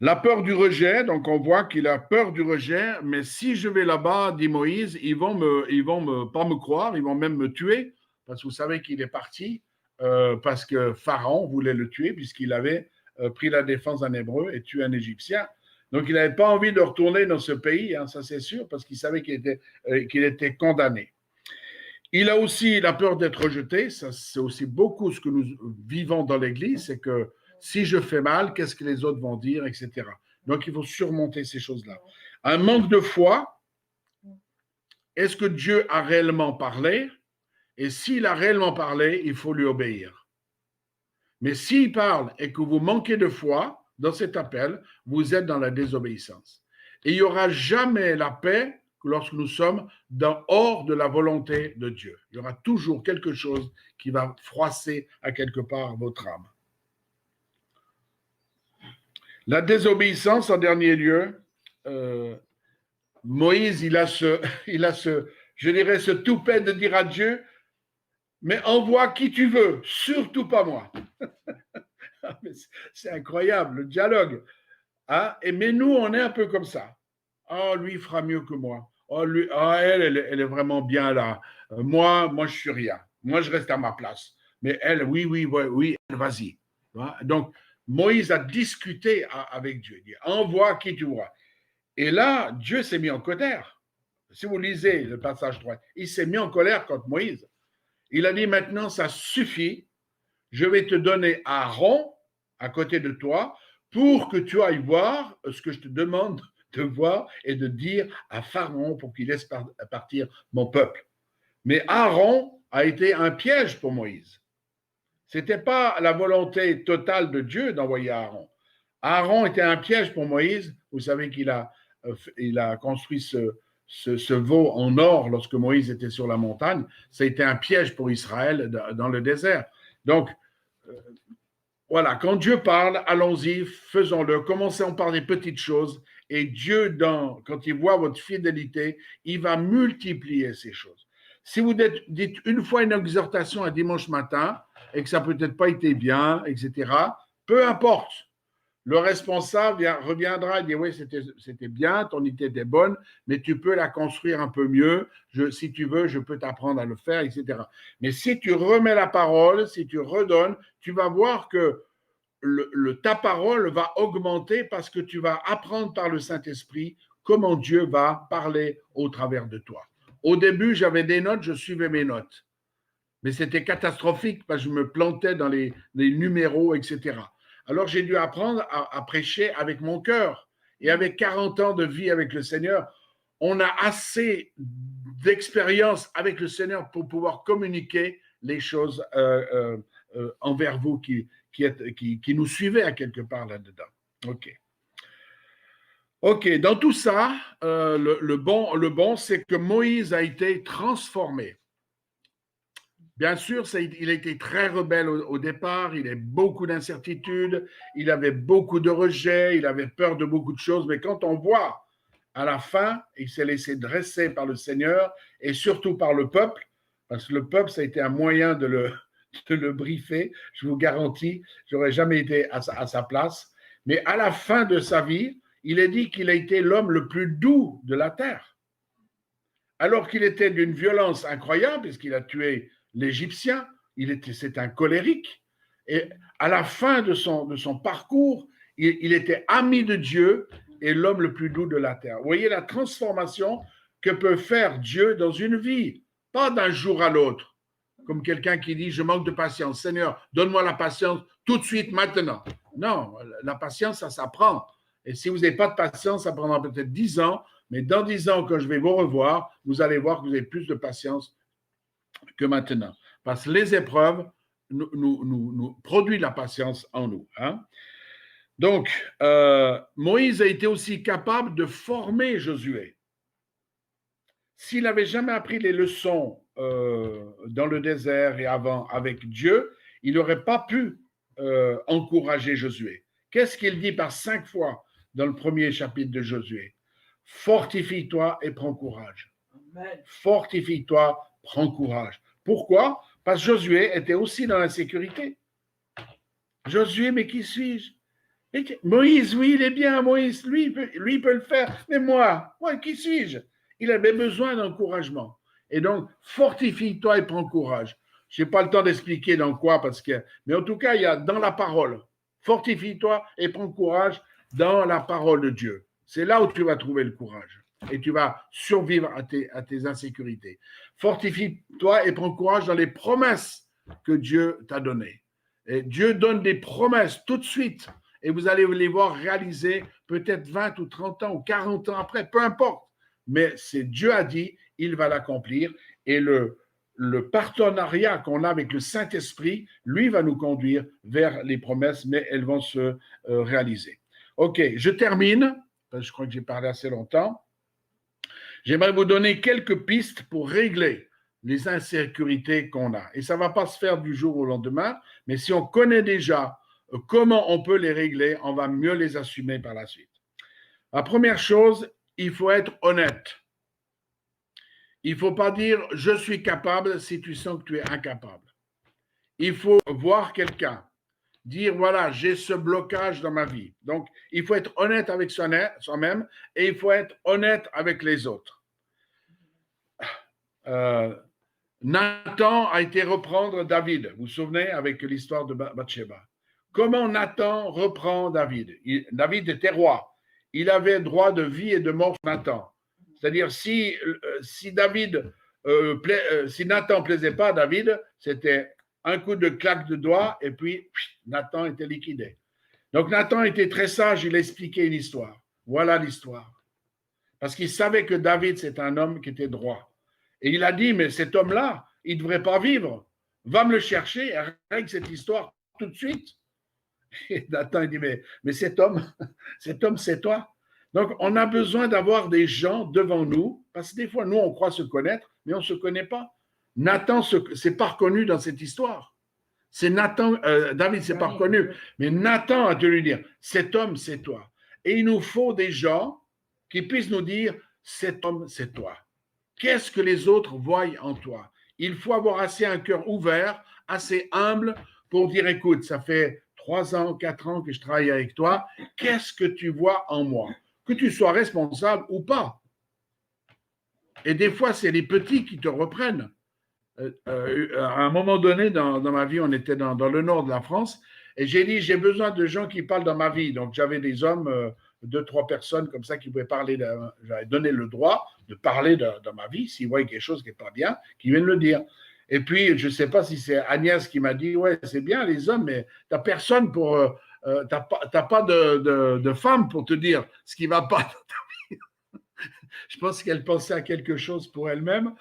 La peur du rejet, donc on voit qu'il a peur du rejet, mais si je vais là-bas, dit Moïse, ils vont pas me croire, ils vont même me tuer, parce que vous savez qu'il est parti, parce que Pharaon voulait le tuer, puisqu'il avait pris la défense d'un Hébreu et tué un Égyptien. Donc il n'avait pas envie de retourner dans ce pays, hein, ça c'est sûr, parce qu'il savait qu'il était condamné. Il a aussi la peur d'être rejeté, ça c'est aussi beaucoup ce que nous vivons dans l'Église, c'est que si je fais mal, qu'est-ce que les autres vont dire, etc. Donc, il faut surmonter ces choses-là. Un manque de foi, est-ce que Dieu a réellement parlé? Et s'il a réellement parlé, il faut lui obéir. Mais s'il parle et que vous manquez de foi dans cet appel, vous êtes dans la désobéissance. Et il n'y aura jamais la paix lorsque nous sommes hors de la volonté de Dieu. Il y aura toujours quelque chose qui va froisser à quelque part votre âme. La désobéissance, en dernier lieu, Moïse, il a je dirais, ce toupet de dire à Dieu, mais envoie qui tu veux, surtout pas moi. C'est incroyable, le dialogue. Hein? Mais nous, on est un peu comme ça. Oh, lui, il fera mieux que moi. Oh, elle est vraiment bien là. Moi, je suis rien. Moi, je reste à ma place. Mais elle, oui, vas-y. Donc, Moïse a discuté avec Dieu. Il dit, envoie qui tu vois. Et là, Dieu s'est mis en colère. Si vous lisez le passage 3, il s'est mis en colère contre Moïse. Il a dit, maintenant, ça suffit. Je vais te donner Aaron à côté de toi pour que tu ailles voir ce que je te demande de voir et de dire à Pharaon pour qu'il laisse partir mon peuple. Mais Aaron a été un piège pour Moïse. Ce n'était pas la volonté totale de Dieu d'envoyer Aaron. Aaron était un piège pour Moïse. Vous savez qu'il a construit ce veau en or lorsque Moïse était sur la montagne. Ça a été un piège pour Israël dans le désert. Donc, voilà, quand Dieu parle, allons-y, faisons-le, commençons par des petites choses, et Dieu, quand il voit votre fidélité, il va multiplier ces choses. Si vous dites une fois une exhortation un dimanche matin, et que ça n'a peut-être pas été bien, etc., peu importe, le responsable reviendra et dit oui, c'était bien, ton idée était bonne, mais tu peux la construire un peu mieux. Si tu veux, je peux t'apprendre à le faire, etc. Mais si tu remets la parole, si tu redonnes, tu vas voir que ta parole va augmenter parce que tu vas apprendre par le Saint-Esprit comment Dieu va parler au travers de toi. Au début, j'avais des notes, je suivais mes notes. Mais c'était catastrophique parce que je me plantais dans les numéros, etc. Alors, j'ai dû apprendre à prêcher avec mon cœur. Et avec 40 ans de vie avec le Seigneur, on a assez d'expérience avec le Seigneur pour pouvoir communiquer les choses envers vous qui nous suivez à quelque part là-dedans. OK, dans tout ça, le bon, c'est que Moïse a été transformé. Bien sûr, il a été très rebelle au départ, il avait beaucoup d'incertitudes, il avait beaucoup de rejets, il avait peur de beaucoup de choses, mais quand on voit à la fin, il s'est laissé dresser par le Seigneur et surtout par le peuple, parce que le peuple, ça a été un moyen de le briefer, je vous garantis, je n'aurais jamais été à sa place, mais à la fin de sa vie, il est dit qu'il a été l'homme le plus doux de la terre, alors qu'il était d'une violence incroyable, puisqu'il a tué l'Égyptien, c'est un colérique. Et à la fin de son parcours, il était ami de Dieu et l'homme le plus doux de la terre. Vous voyez la transformation que peut faire Dieu dans une vie, pas d'un jour à l'autre, comme quelqu'un qui dit « je manque de patience, Seigneur, donne-moi la patience tout de suite, maintenant ». Non, la patience, ça s'apprend. Et si vous n'avez pas de patience, ça prendra peut-être 10 ans, mais dans 10 ans, quand je vais vous revoir, vous allez voir que vous avez plus de patience que maintenant. Parce que les épreuves nous produisent la patience en nous. Hein? Donc, Moïse a été aussi capable de former Josué. S'il n'avait jamais appris les leçons dans le désert et avant avec Dieu, il n'aurait pas pu encourager Josué. Qu'est-ce qu'il dit par 5 fois dans le premier chapitre de Josué? Fortifie-toi et prends courage. Amen. Fortifie-toi, prends courage. Pourquoi? Parce que Josué était aussi dans l'insécurité. Josué, mais qui suis-je? Moïse, oui, il est bien, Moïse, lui, il peut le faire. Mais moi, qui suis-je? Il avait besoin d'encouragement. Et donc, fortifie-toi et prends courage. Je n'ai pas le temps d'expliquer dans quoi, mais en tout cas, il y a dans la parole. Fortifie-toi et prends courage dans la parole de Dieu. C'est là où tu vas trouver le courage et tu vas survivre à tes insécurités. Fortifie-toi et prends courage dans les promesses que Dieu t'a données. Et Dieu donne des promesses tout de suite et vous allez les voir réaliser peut-être 20 ou 30 ans ou 40 ans après, peu importe. Mais c'est Dieu a dit, il va l'accomplir et le partenariat qu'on a avec le Saint-Esprit, lui va nous conduire vers les promesses, mais elles vont se réaliser. OK, je termine, parce que je crois que j'ai parlé assez longtemps. J'aimerais vous donner quelques pistes pour régler les insécurités qu'on a. Et ça ne va pas se faire du jour au lendemain, mais si on connaît déjà comment on peut les régler, on va mieux les assumer par la suite. La première chose, il faut être honnête. Il ne faut pas dire « je suis capable » si tu sens que tu es incapable. Il faut voir quelqu'un, dire « voilà, j'ai ce blocage dans ma vie ». Donc, il faut être honnête avec soi-même et il faut être honnête avec les autres. Nathan a été reprendre David. Vous vous souvenez avec l'histoire de Bathsheba. Comment Nathan reprend David? David était roi. Il avait droit de vie et de mort sur Nathan. C'est-à-dire, si Nathan ne plaisait pas à David, c'était un coup de claque de doigt et puis Nathan était liquidé. Donc Nathan était très sage, il a expliqué une histoire. Voilà l'histoire. Parce qu'il savait que David, c'est un homme qui était droit. Et il a dit, mais cet homme-là, il ne devrait pas vivre. Va me le chercher et règle cette histoire tout de suite. Et Nathan, il dit, mais cet homme, c'est toi. Donc, on a besoin d'avoir des gens devant nous, parce que des fois, nous, on croit se connaître, mais on ne se connaît pas. Nathan ne s'est pas reconnu dans cette histoire. C'est Nathan, David s'est pas reconnu, mais Nathan a dû lui dire, cet homme, c'est toi. Et il nous faut des gens qui puissent nous dire, cet homme, c'est toi. Qu'est-ce que les autres voient en toi? Il faut avoir assez un cœur ouvert, assez humble pour dire, écoute, ça fait 3 ans, 4 ans que je travaille avec toi, qu'est-ce que tu vois en moi? Que tu sois responsable ou pas. Et des fois, c'est les petits qui te reprennent. À un moment donné, dans ma vie, on était dans le nord de la France, et j'ai dit, j'ai besoin de gens qui parlent dans ma vie. Donc, j'avais des hommes, 2, 3 personnes comme ça qui pouvaient parler, j'avais donné le droit de parler dans ma vie, s'ils voient quelque chose qui n'est pas bien, qu'ils viennent le dire. Et puis, je ne sais pas si c'est Agnès qui m'a dit, ouais, c'est bien les hommes, mais tu n'as personne pour, t'as pas de femme pour te dire ce qui ne va pas. Je pense qu'elle pensait à quelque chose pour elle-même,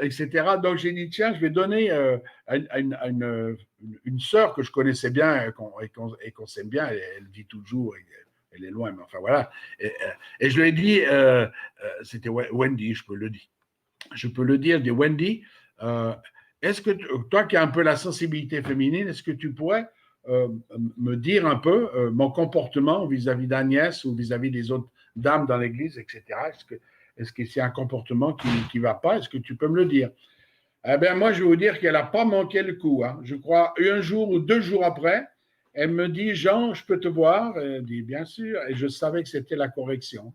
etc. Donc j'ai dit, tiens, je vais donner à une sœur que je connaissais bien et qu'on s'aime bien, elle vit toujours, elle est loin, mais enfin voilà. Et je lui ai dit, c'était Wendy, je peux le dire. Je peux le dire, je dis, Wendy, est-ce que toi qui as un peu la sensibilité féminine, est-ce que tu pourrais me dire un peu mon comportement vis-à-vis d'Agnès ou vis-à-vis des autres dames dans l'église, etc. Est-ce que c'est un comportement qui ne va pas? Est-ce que tu peux me le dire? Eh bien, moi, je vais vous dire qu'elle n'a pas manqué le coup. Hein. Je crois, un jour ou 2 jours après, elle me dit, Jean, je peux te voir? Elle dit, bien sûr. Et je savais que c'était la correction.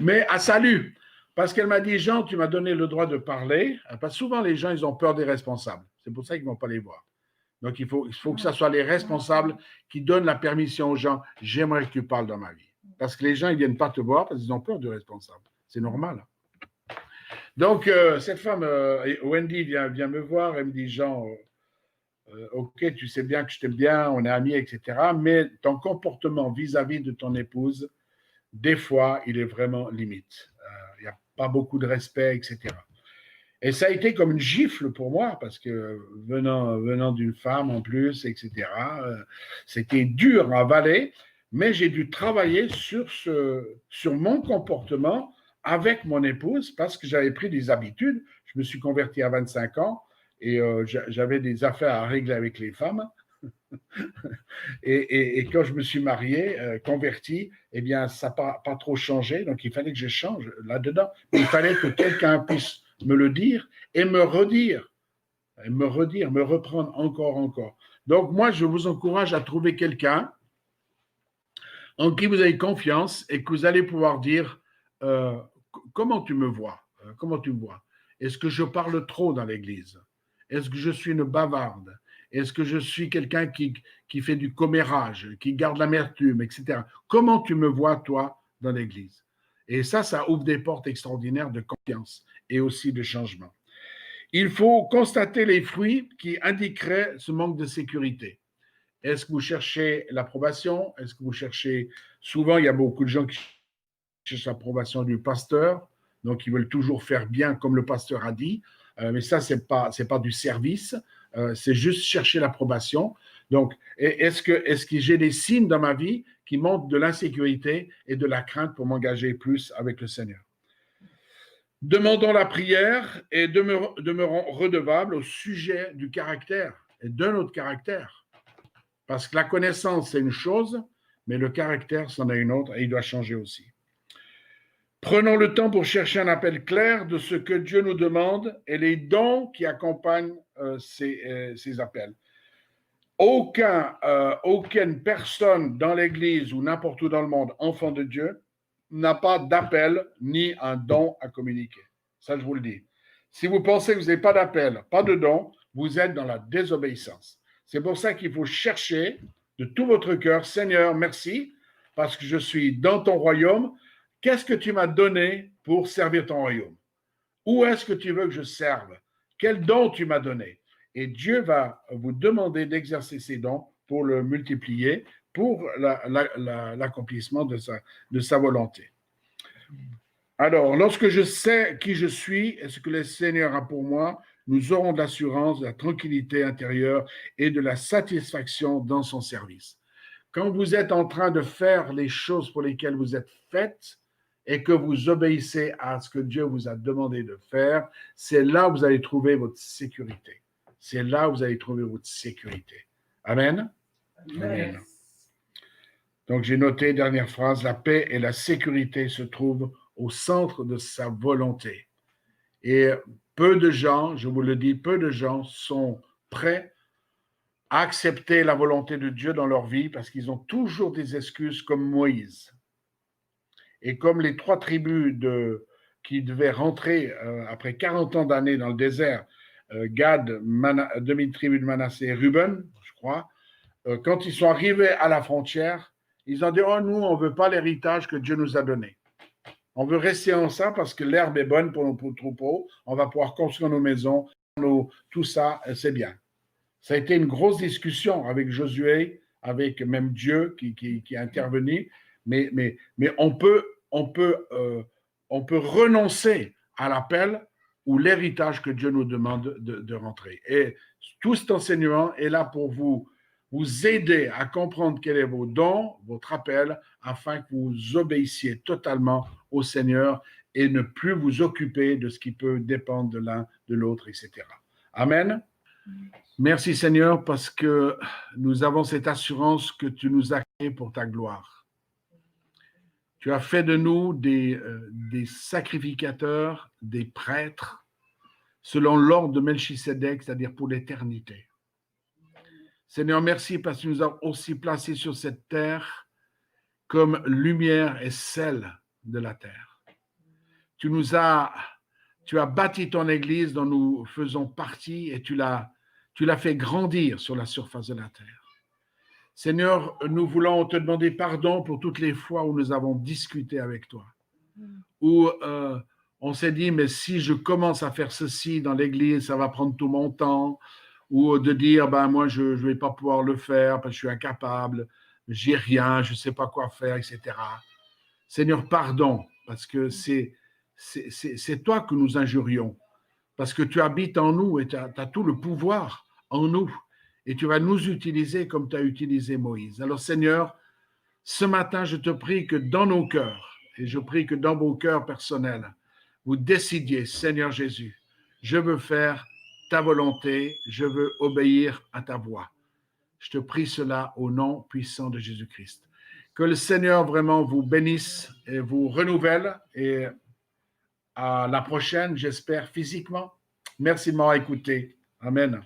Mais à salut. Parce qu'elle m'a dit, Jean, tu m'as donné le droit de parler. Parce que souvent, les gens, ils ont peur des responsables. C'est pour ça qu'ils ne vont pas les voir. Donc, il faut que ce soit les responsables qui donnent la permission aux gens. J'aimerais que tu parles dans ma vie. Parce que les gens, ils ne viennent pas te voir parce qu'ils ont peur du responsable. C'est normal. Donc, cette femme, Wendy, vient me voir. Elle me dit, Jean, ok, tu sais bien que je t'aime bien, on est amis, etc. Mais ton comportement vis-à-vis de ton épouse, des fois, il est vraiment limite. Il n'y a pas beaucoup de respect, etc. Et ça a été comme une gifle pour moi, parce que venant d'une femme en plus, etc., c'était dur à avaler, mais j'ai dû travailler sur mon comportement avec mon épouse, parce que j'avais pris des habitudes. Je me suis converti à 25 ans, et j'avais des affaires à régler avec les femmes. Et quand je me suis marié, converti, eh bien, ça n'a pas trop changé, donc il fallait que je change là-dedans. Il fallait que quelqu'un puisse me le dire et me redire, me reprendre encore. Donc moi, je vous encourage à trouver quelqu'un en qui vous avez confiance et que vous allez pouvoir dire comment tu me vois, comment tu me vois. Est-ce que je parle trop dans l'église? Est-ce que je suis une bavarde? Est-ce que je suis quelqu'un qui fait du commérage, qui garde l'amertume, etc. Comment tu me vois, toi, dans l'église? Et ça ouvre des portes extraordinaires de confiance et aussi de changement. Il faut constater les fruits qui indiqueraient ce manque de sécurité. Est-ce que vous cherchez l'approbation? Est-ce que vous cherchez... Souvent, il y a beaucoup de gens qui cherchent l'approbation du pasteur, donc ils veulent toujours faire bien comme le pasteur a dit, mais ça, c'est pas du service, c'est juste chercher l'approbation. Donc, est-ce que j'ai des signes dans ma vie qui montrent de l'insécurité et de la crainte pour m'engager plus avec le Seigneur? Demandons la prière et demeurons redevables au sujet du caractère et de notre caractère. Parce que la connaissance, c'est une chose, mais le caractère, c'en est une autre et il doit changer aussi. Prenons le temps pour chercher un appel clair de ce que Dieu nous demande et les dons qui accompagnent ces appels. Aucune personne dans l'Église ou n'importe où dans le monde, enfant de Dieu, n'a pas d'appel ni un don à communiquer. Ça, je vous le dis. Si vous pensez que vous n'avez pas d'appel, pas de don, vous êtes dans la désobéissance. C'est pour ça qu'il faut chercher de tout votre cœur, Seigneur, merci, parce que je suis dans ton royaume. Qu'est-ce que tu m'as donné pour servir ton royaume? Où est-ce que tu veux que je serve? Quel don tu m'as donné? Et Dieu va vous demander d'exercer ces dons pour le multiplier, pour l'accomplissement de sa volonté. Alors, lorsque je sais qui je suis et ce que le Seigneur a pour moi, nous aurons de l'assurance, de la tranquillité intérieure et de la satisfaction dans son service. Quand vous êtes en train de faire les choses pour lesquelles vous êtes faites et que vous obéissez à ce que Dieu vous a demandé de faire, c'est là où vous allez trouver votre sécurité. c'est là où vous allez trouver votre sécurité. Amen. Amen. Donc, j'ai noté, dernière phrase, la paix et la sécurité se trouvent au centre de sa volonté. Et peu de gens, je vous le dis, peu de gens sont prêts à accepter la volonté de Dieu dans leur vie parce qu'ils ont toujours des excuses comme Moïse. Et comme les 3 tribus qui devaient rentrer après 40 ans d'années dans le désert, Gad, demi-tribu de Manassé et Ruben, je crois, quand ils sont arrivés à la frontière, ils ont dit, oh, nous, on ne veut pas l'héritage que Dieu nous a donné. On veut rester en ça parce que l'herbe est bonne pour nos troupeaux, on va pouvoir construire nos maisons, tout ça, c'est bien. Ça a été une grosse discussion avec Josué, avec même Dieu qui est intervenu, mais on peut renoncer à l'appel ou l'héritage que Dieu nous demande de rentrer. Et tout cet enseignement est là pour vous aider à comprendre quel est vos dons, votre appel, afin que vous obéissiez totalement au Seigneur et ne plus vous occuper de ce qui peut dépendre de l'un, de l'autre, etc. Amen. Merci Seigneur parce que nous avons cette assurance que tu nous as créés pour ta gloire. Tu as fait de nous des sacrificateurs, des prêtres, selon l'ordre de Melchisédek, c'est-à-dire pour l'éternité. Seigneur, merci parce que tu nous as aussi placés sur cette terre comme lumière et sel de la terre. Tu as bâti ton Église dont nous faisons partie et tu l'as fait grandir sur la surface de la terre. Seigneur, nous voulons te demander pardon pour toutes les fois où nous avons discuté avec toi, où on s'est dit, mais si je commence à faire ceci dans l'Église, ça va prendre tout mon temps, ou de dire, ben moi, je ne vais pas pouvoir le faire parce que je suis incapable, j'ai rien, je ne sais pas quoi faire, etc. Seigneur, pardon, parce que c'est toi que nous injurions, parce que tu habites en nous et tu as tout le pouvoir en nous, et tu vas nous utiliser comme tu as utilisé Moïse. Alors Seigneur, ce matin, je te prie que dans nos cœurs, et je prie que dans vos cœurs personnels, vous décidiez, Seigneur Jésus, je veux faire ta volonté, je veux obéir à ta voix. Je te prie cela au nom puissant de Jésus-Christ. Que le Seigneur vraiment vous bénisse et vous renouvelle, et à la prochaine, j'espère, physiquement. Merci de m'avoir écouté. Amen.